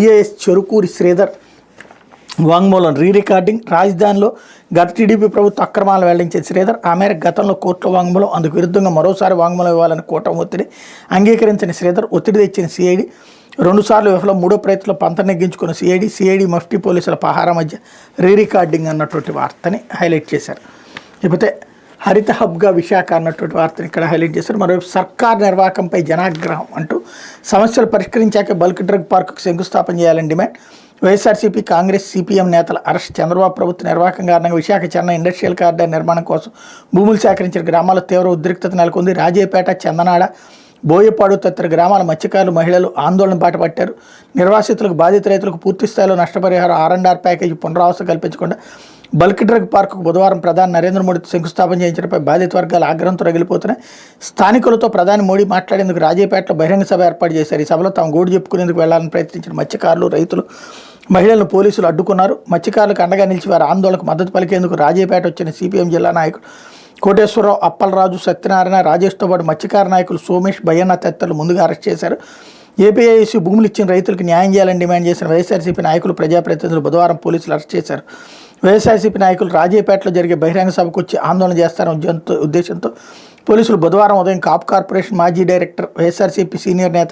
IAS Cherukuri Sridhar వాంగ్మూలం recording. రాజధానిలో గత టీడీపీ ప్రభుత్వ అక్రమాలు వెల్లడించిన శ్రీధర్ ఆ మేరకు గతంలో కోర్టులో వాంగ్మూలం, అందుకు విరుద్ధంగా మరోసారి వాంగ్మూలం ఇవ్వాలని కూటమి ఒత్తిడి అంగీకరించిన శ్రీధర్ ఒత్తిడి తెచ్చిన సిఐడి 2 సార్లు విఫలం, 3వ ప్రయత్నంలో పంత నెగ్గించుకున్న సిఐడి మఫ్టీ పోలీసుల పహారా మధ్య రికార్డింగ్ అన్నటువంటి వార్తని హైలైట్ చేశారు. ఇకపోతే హరిత హబ్గా విశాఖ అన్నటువంటి వార్తని ఇక్కడ హైలైట్ చేశారు. మరోవైపు సర్కార్ నిర్వాహకంపై జనాగ్రహం అంటూ సమస్యలు పరిష్కరించాకే బల్క్ డ్రగ్ పార్కుకు శంకుస్థాపన చేయాలని డిమాండ్. వైఎస్ఆర్సీపీ, కాంగ్రెస్, సిపిఎం నేతల అరెస్ట్. చంద్రబాబు ప్రభుత్వ నిర్వాహకం కారణంగా విశాఖ చెన్నై ఇండస్ట్రియల్ కారిడార్ నిర్మాణం కోసం భూములు సేకరించిన గ్రామాల్లో తీవ్ర ఉద్రిక్తత నెలకొంది. రాజేపేట, చందనాడ, బోయపాడు తదితర గ్రామాల మత్స్యకారులు, మహిళలు ఆందోళన బాటపట్టారు. నిర్వాసితులకు, బాధిత రైతులకు పూర్తి స్థాయిలో నష్టపరిహారం, R&R ప్యాకేజీ పునరావాసం కల్పించకుండా బల్క్ డ్రగ్ పార్కుకు బుధవారం ప్రధాని నరేంద్ర మోడీ శంకుస్థాపన చేయించడంపై బాధిత వర్గాలు ఆగ్రహంతో రగిలిపోతున్నాయి. స్థానికులతో ప్రధాని మోడీ మాట్లాడేందుకు రాజేపేటలో బహిరంగ సభ ఏర్పాటు చేశారు. ఈ సభలో తాము గోడు చెప్పుకునేందుకు వెళ్లాలని ప్రయత్నించిన మత్స్యకారులు, రైతులు, మహిళలను పోలీసులు అడ్డుకున్నారు. మత్స్యకారులకు అండగా నిలిచి వారి ఆందోళనకు మద్దతు పలికేందుకు రాజేపేట వచ్చిన సిపిఎం జిల్లా నాయకుడు కోటేశ్వరరావు, అప్పలరాజు, సత్యనారాయణ, రాజేష్తో పాటు మత్స్యకార నాయకులు సోమేష్, భయ్యన్న తదితరులు ముందుగా అరెస్ట్ చేశారు. ఏపీఐసి భూములు ఇచ్చిన రైతులకు న్యాయం చేయాలని డిమాండ్ చేసిన వైఎస్ఆర్సీపీ నాయకులు, ప్రజాప్రతినిధులు బుధవారం పోలీసులు అరెస్ట్ చేశారు. వైఎస్ఆర్సీపీ నాయకులు రాజేపేటలో జరిగే బహిరంగ సభకు వచ్చి ఆందోళన చేస్తారన్న ఉద్దేశంతో పోలీసులు బుధవారం ఉదయం కాపు కార్పొరేషన్ మాజీ డైరెక్టర్, వైఎస్ఆర్సీపీ సీనియర్ నేత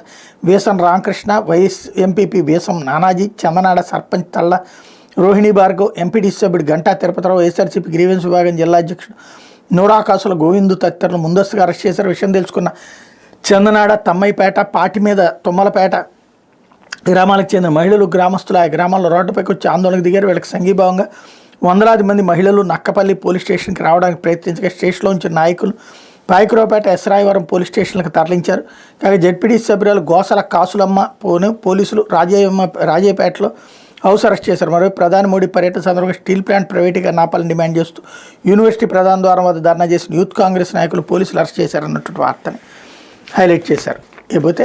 వీసం రామకృష్ణ, వైఎస్ ఎంపీపీ వీసం నానాజీ, చందనాడ సర్పంచ్ తల్ల రోహిణి భార్గవ్, ఎంపీటీసీ సభ్యుడు గంటా తిరుపతిరావు, వైఎస్ఆర్సీపీ గ్రీవెన్స్ విభాగం జిల్లా అధ్యక్షుడు నూడాకాసుల గోవిందు తదితరులు ముందస్తుగా అరెస్ట్ చేశారు. విషయం తెలుసుకున్న చందనాడ, తమ్మయ్యపేట, పాటి మీద, తుమ్మలపేట గ్రామాలకు చెందిన మహిళలు, గ్రామస్తులు ఆ గ్రామాల్లో రోడ్డుపైకి వచ్చి ఆందోళనకు దిగారు. వీళ్ళకి సంఘీభావంగా వందలాది మంది మహిళలు నక్కపల్లి పోలీస్ స్టేషన్కి రావడానికి ప్రయత్నించగా స్టేషన్లో ఉంచిన నాయకులు పాయకురావుపేట, ఎస్రాయవరం పోలీస్ స్టేషన్లకు తరలించారు. కాగా జెడ్పీటీసీ సభ్యురాలు గోసల కాసులమ్మ పోలీసులు రాజేపేటలో హౌస్ అరెస్ట్ చేశారు. మరోవైపు ప్రధాని మోడీ పర్యటన సందర్భంగా స్టీల్ ప్లాంట్ ప్రైవేటీకరణ ఆపాలని డిమాండ్ చేస్తూ యూనివర్సిటీ ప్రధాన ద్వారం వద్ద ధర్నా చేసిన యూత్ కాంగ్రెస్ నాయకులు పోలీసులు అరెస్ట్ చేశారన్నటువంటి వార్తని హైలైట్ చేశారు. ఇకపోతే